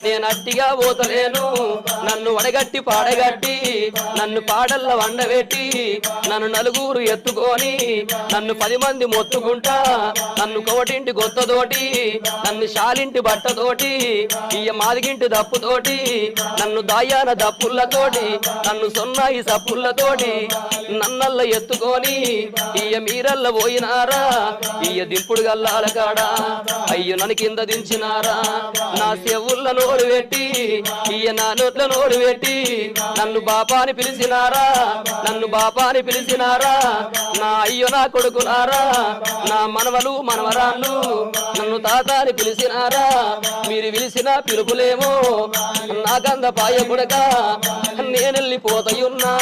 నేను అట్టిగా పోతలేను నన్ను వడగట్టి పాడగట్టి నన్ను పాడల్ల వండబెట్టి నన్ను నలుగురు ఎత్తుకొని నన్ను 10 మంది మొత్తుకుంటా నన్ను కోటింటి గొత్తతోటి నన్ను శాలింటి బట్టతోటి ఇయ్య మాదిగింటి దప్పుతోటి నన్ను దాయాన దప్పులతోటి నన్ను సొన్నాయి సప్పులతోటి నన్నల్ల ఎత్తుకొని ఇయ్య మీరల్ల పోయినారా ఇయ్య దింపుడు గల్లాల కాడా అయ్యో నన్ను కింద దించినారా నా చెవుల్ల నోరు పెట్టి ఇయ్య నా నోట్ల నోరు పెట్టి నన్ను బాపాని పిలిచినారా నన్ను బాపాని పిలిచినారా నా అయ్యో నా కొడుకునారా నా మనవలు మనవరాళ్ళు నన్ను తాతాని పిలిచినారా మీరు పిలిచిన పిలుపులేమో నాకంద పాయ కొడక నేనెళ్ళిపోతయున్నా